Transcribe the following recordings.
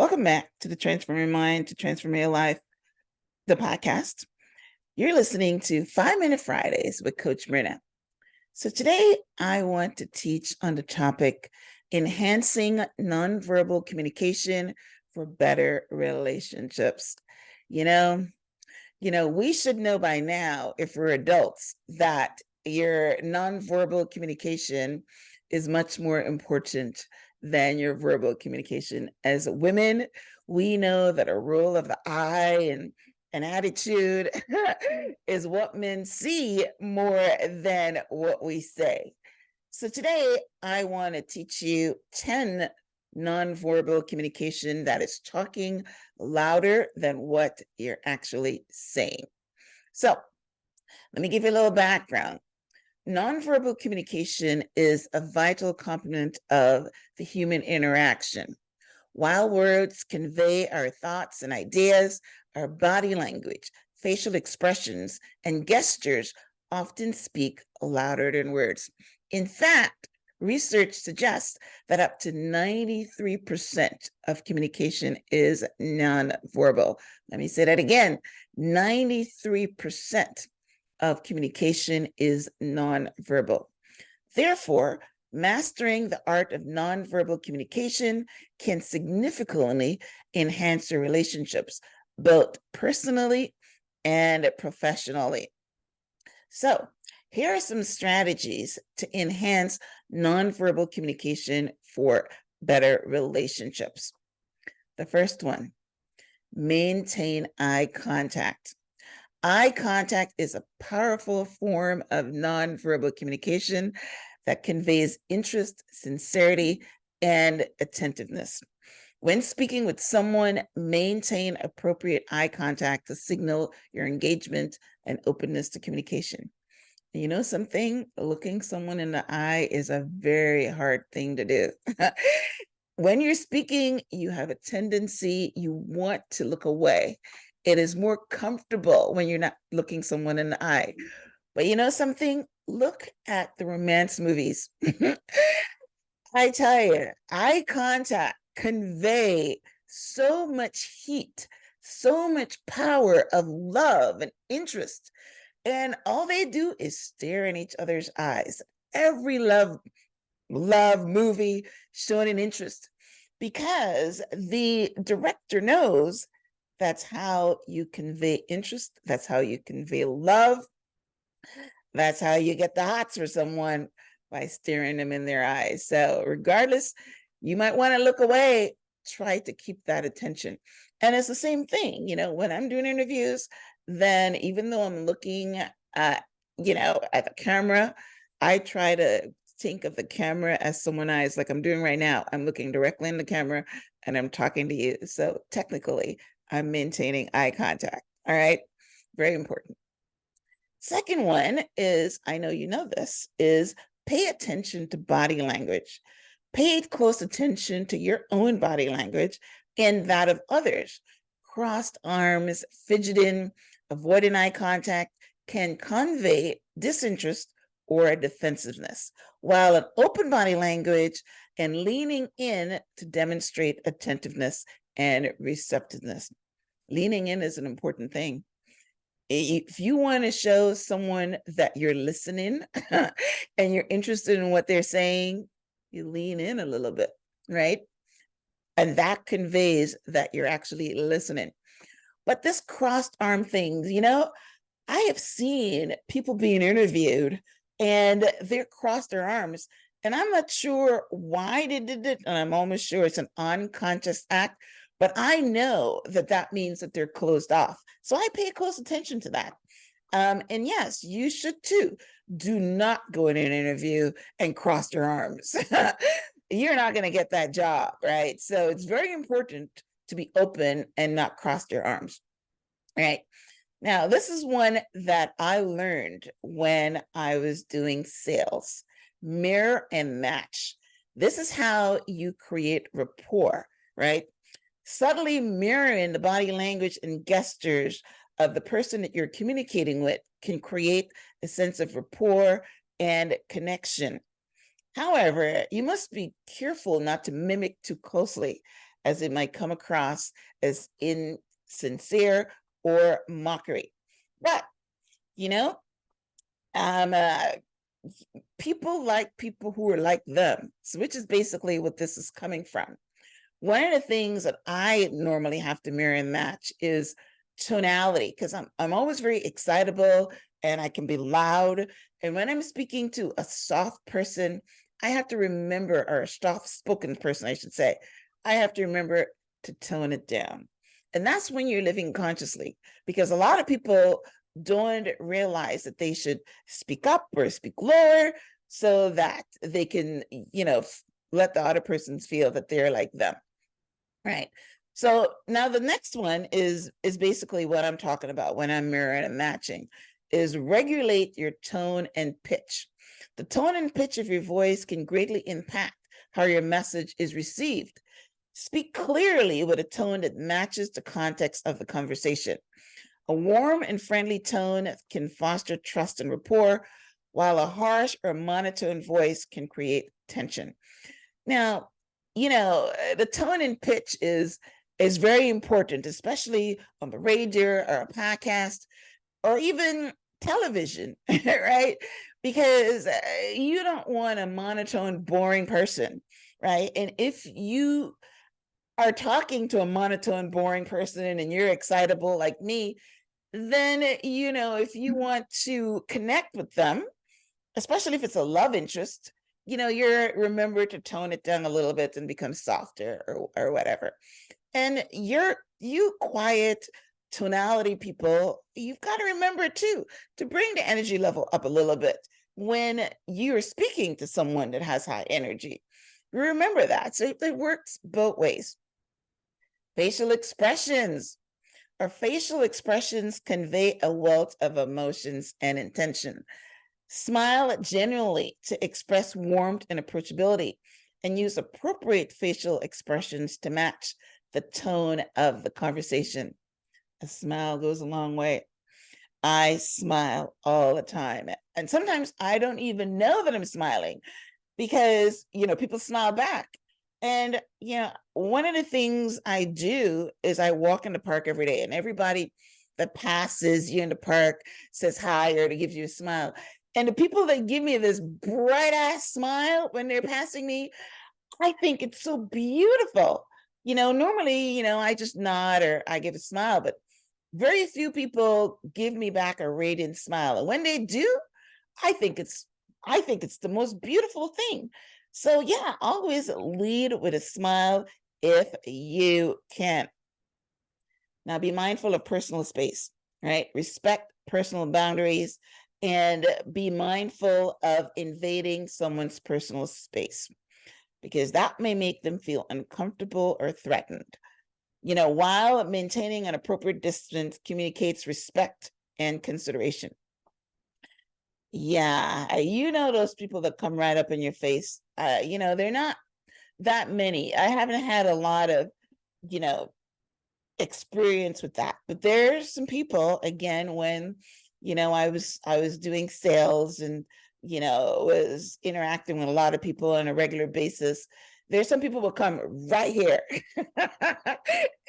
Welcome back to the Transform Your Mind to Transform Your Life, the podcast. You're listening to 5-Minute Fridays with Coach Myrna. So today I want to teach on the topic enhancing nonverbal communication for better relationships. You know, we should know by now, if we're adults, that your nonverbal communication is much more important than your verbal communication. As women, we know that a roll of the eye and an attitude is what men see more than what we say. So today I want to teach you 10 nonverbal communication that is talking louder than what you're actually saying. So let me give you a little background. Nonverbal communication is a vital component of the human interaction. While words convey our thoughts and ideas, our body language, facial expressions, and gestures often speak louder than words. In fact, research suggests that up to 93% of communication is nonverbal. Let me say that again, 93% of communication is nonverbal. Therefore, mastering the art of nonverbal communication can significantly enhance your relationships, both personally and professionally. So, here are some strategies to enhance nonverbal communication for better relationships. The first one, maintain eye contact. Eye contact is a powerful form of nonverbal communication that conveys interest, sincerity, and attentiveness. When speaking with someone, maintain appropriate eye contact to signal your engagement and openness to communication. You know something? Looking someone in the eye is a very hard thing to do. When you're speaking, you have a tendency, you want to look away. It is more comfortable when you're not looking someone in the eye. But you know something? Look at the romance movies. I tell you, eye contact convey so much heat, so much power of love and interest. And all they do is stare in each other's eyes. Every love movie showing an interest, because the director knows that's how you convey interest. That's how you convey love. That's how you get the hots for someone, by staring them in their eyes. So regardless, you might want to look away, try to keep that attention. And it's the same thing, when I'm doing interviews, then even though I'm looking at, at the camera, I try to think of the camera as someone eyes, like I'm doing right now. I'm looking directly in the camera and I'm talking to you. So technically, I'm maintaining eye contact. All right. Very important. Second one is, I know you know this, is pay attention to body language. Pay close attention to your own body language and that of others. Crossed arms, fidgeting, avoiding eye contact can convey disinterest or defensiveness, while an open body language and leaning in to demonstrate attentiveness and receptiveness. Leaning in is an important thing. If you want to show someone that you're listening and you're interested in what they're saying, you lean in a little bit, right? And that conveys that you're actually listening. But this crossed arm thing, I have seen people being interviewed and they're crossed their arms. And I'm not sure why they did it. And I'm almost sure it's an unconscious act. But I know that that means that they're closed off. So I pay close attention to that. And yes, you should too. Do not go in an interview and cross your arms. You're not going to get that job, right? So it's very important to be open and not cross your arms, right? Now, this is one that I learned when I was doing sales. Mirror and match. This is how you create rapport, right? Subtly mirroring the body language and gestures of the person that you're communicating with can create a sense of rapport and connection. However, you must be careful not to mimic too closely, as it might come across as insincere or mockery. But, you know, um, uh, people like people who are like them, so which is basically what this is coming from. One of the things that I normally have to mirror and match is tonality, because I'm always very excitable and I can be loud. And when I'm speaking to a soft person, I have to remember, or a soft spoken person, I should say, I have to remember to tone it down. And that's when you're living consciously, because a lot of people don't realize that they should speak up or speak lower so that they can, let the other persons feel that they're like them. Right. So now the next one is basically what I'm talking about when I'm mirroring and matching, is regulate your tone and pitch. The tone and pitch of your voice can greatly impact how your message is received. Speak clearly with a tone that matches the context of the conversation. A warm and friendly tone can foster trust and rapport, while a harsh or monotone voice can create tension. Now, the tone and pitch is very important, especially on the radio or a podcast or even television, right? Because you don't want a monotone, boring person, right? And if you are talking to a monotone, boring person and you're excitable like me, then, if you want to connect with them, especially if it's a love interest, you're remember to tone it down a little bit and become softer or whatever. And you quiet tonality people, you've got to remember too, to bring the energy level up a little bit when you're speaking to someone that has high energy. Remember that. So it works both ways. Facial expressions. Our facial expressions convey a wealth of emotions and intention. Smile genuinely to express warmth and approachability, and use appropriate facial expressions to match the tone of the conversation. A smile goes a long way. I smile all the time. And sometimes I don't even know that I'm smiling because, people smile back. And, one of the things I do is I walk in the park every day, and everybody that passes you in the park says hi or to give you a smile. And the people that give me this bright ass smile when they're passing me, I think it's so beautiful. Normally, I just nod or I give a smile, but very few people give me back a radiant smile. And when they do, I think it's the most beautiful thing. So yeah, always lead with a smile if you can. Now be mindful of personal space, right? Respect personal boundaries and be mindful of invading someone's personal space, because that may make them feel uncomfortable or threatened. While maintaining an appropriate distance communicates respect and consideration. Yeah, those people that come right up in your face, they're not that many. I haven't had a lot of, experience with that, but there's some people, again, when, I was doing sales and, was interacting with a lot of people on a regular basis. There's some people will come right here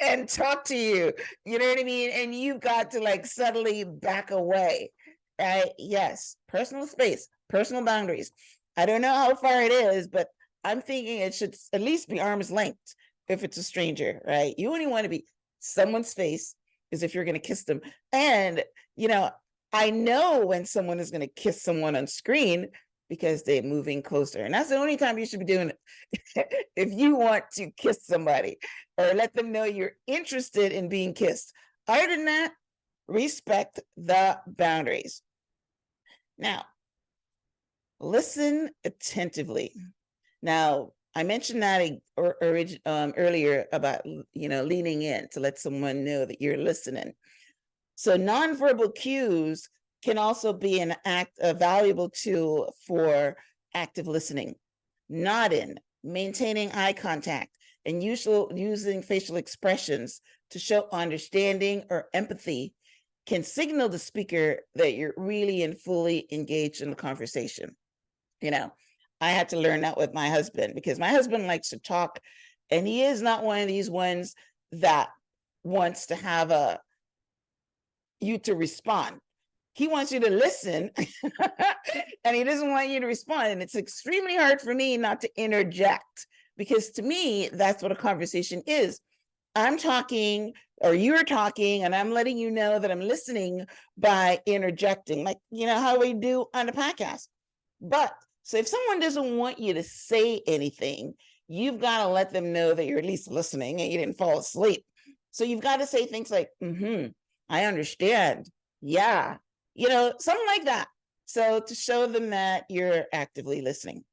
and talk to you, you know what I mean? And you've got to like subtly back away, right? Yes, personal space, personal boundaries. I don't know how far it is, but I'm thinking it should at least be arm's length if it's a stranger, right? You only want to be someone's face is if you're going to kiss them. And, I know when someone is going to kiss someone on screen because they're moving closer. And that's the only time you should be doing it. If you want to kiss somebody or let them know you're interested in being kissed. Other than that, respect the boundaries. Now, listen attentively. Now, I mentioned that earlier about, leaning in to let someone know that you're listening. So nonverbal cues can also be a valuable tool for active listening. Nodding, maintaining eye contact, and using facial expressions to show understanding or empathy can signal the speaker that you're really and fully engaged in the conversation. I had to learn that with my husband, because my husband likes to talk And he is not one of these ones that wants to have you to respond. He wants you to listen and he doesn't want you to respond. And it's extremely hard for me not to interject, because to me, that's what a conversation is. I'm talking or you're talking and I'm letting you know that I'm listening by interjecting, like, how we do on the podcast. But so if someone doesn't want you to say anything, you've got to let them know that you're at least listening and you didn't fall asleep. So you've got to say things like, I understand. Yeah. Something like that. So to show them that you're actively listening.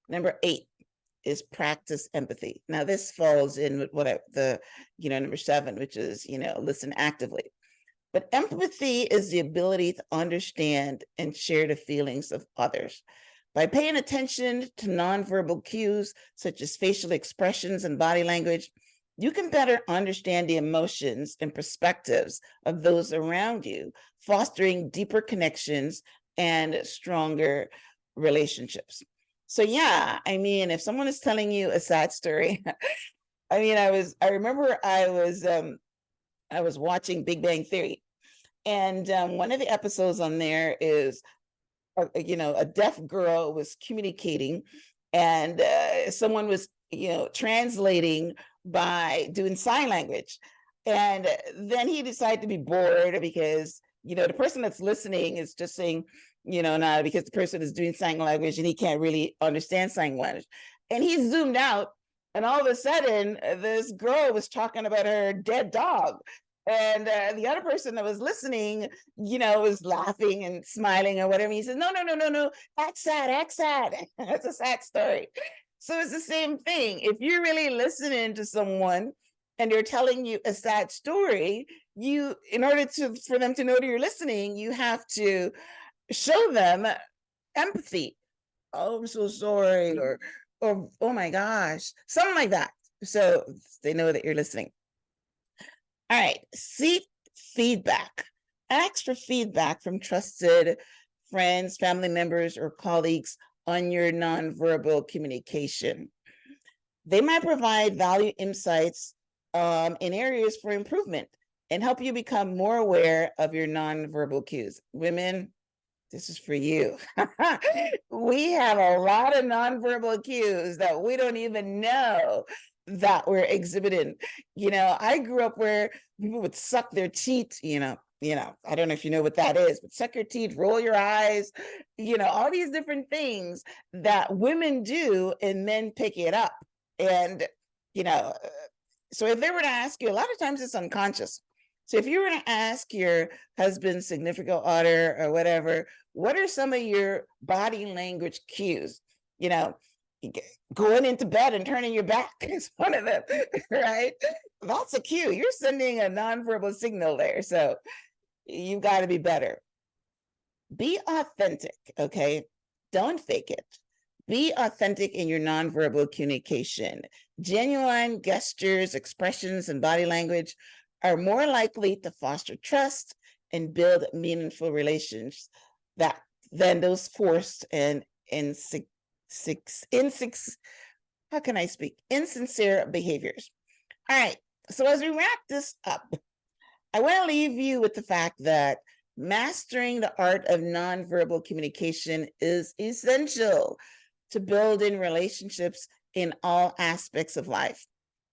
Number 8 is practice empathy. Now this falls in with number 7, which is, listen actively. But empathy is the ability to understand and share the feelings of others. By paying attention to nonverbal cues, such as facial expressions and body language, you can better understand the emotions and perspectives of those around you, fostering deeper connections and stronger relationships. So yeah, if someone is telling you a sad story, I remember I was watching Big Bang Theory, and one of the episodes on there is, a deaf girl was communicating, and someone was, translating by doing sign language. And then he decided to be bored because, the person that's listening is just saying, not because the person is doing sign language and he can't really understand sign language. And he zoomed out, and all of a sudden, this girl was talking about her dead dog. And the other person that was listening, was laughing and smiling or whatever. He said, no, act sad. That's a sad story. So it's the same thing. If you're really listening to someone and they're telling you a sad story, in order for them to know that you're listening, you have to show them empathy. Oh, I'm so sorry, or oh my gosh, something like that. So they know that you're listening. All right, seek feedback. Ask for feedback from trusted friends, family members, or colleagues on your nonverbal communication. They might provide value insights in areas for improvement and help you become more aware of your nonverbal cues. Women, this is for you. We have a lot of nonverbal cues that we don't even know that we're exhibiting. I grew up where people would suck their teeth, I don't know if you know what that is, but suck your teeth, roll your eyes, all these different things that women do and men pick it up. And, so if they were to ask you, a lot of times it's unconscious. So if you were to ask your husband's significant other or whatever, what are some of your body language cues? Going into bed and turning your back is one of them, right? That's a cue. You're sending a nonverbal signal there. So you've got to be better. Be authentic, okay? Don't fake it. Be authentic in your nonverbal communication. Genuine gestures, expressions, and body language are more likely to foster trust and build meaningful relations than those forced and insincere behaviors. All right, so as we wrap this up, I want to leave you with the fact that mastering the art of nonverbal communication is essential to building relationships in all aspects of life.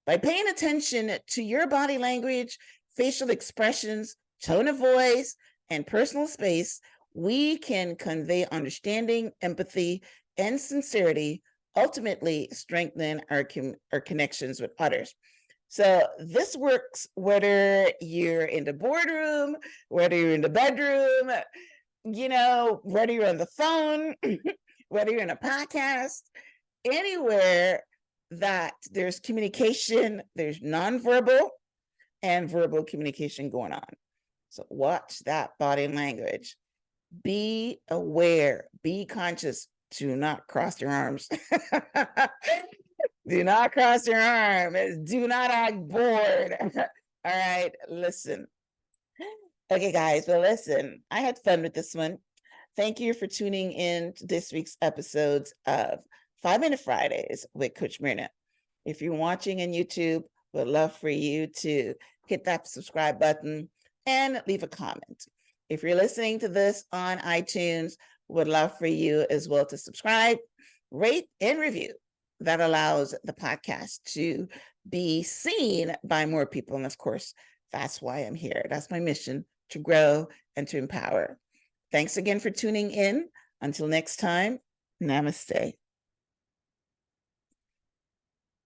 By paying attention to your body language, facial expressions, tone of voice, and personal space, we can convey understanding, empathy, and sincerity, ultimately strengthen our connections with others. So this works whether you're in the boardroom, whether you're in the bedroom, whether you're on the phone, whether you're in a podcast, anywhere that there's communication, there's nonverbal and verbal communication going on. So watch that body language. Be aware, be conscious. Do not cross your arms. Do not cross your arms. Do not act bored. All right, listen. Okay, guys, well, listen, I had fun with this one. Thank you for tuning in to this week's episodes of 5 Minute Fridays with Coach Myrna. If you're watching on YouTube, would love for you to hit that subscribe button and leave a comment. If you're listening to this on iTunes, would love for you as well to subscribe, rate, and review. That allows the podcast to be seen by more people. And of course, that's why I'm here. That's my mission, to grow and to empower. Thanks again for tuning in. Until next time, namaste.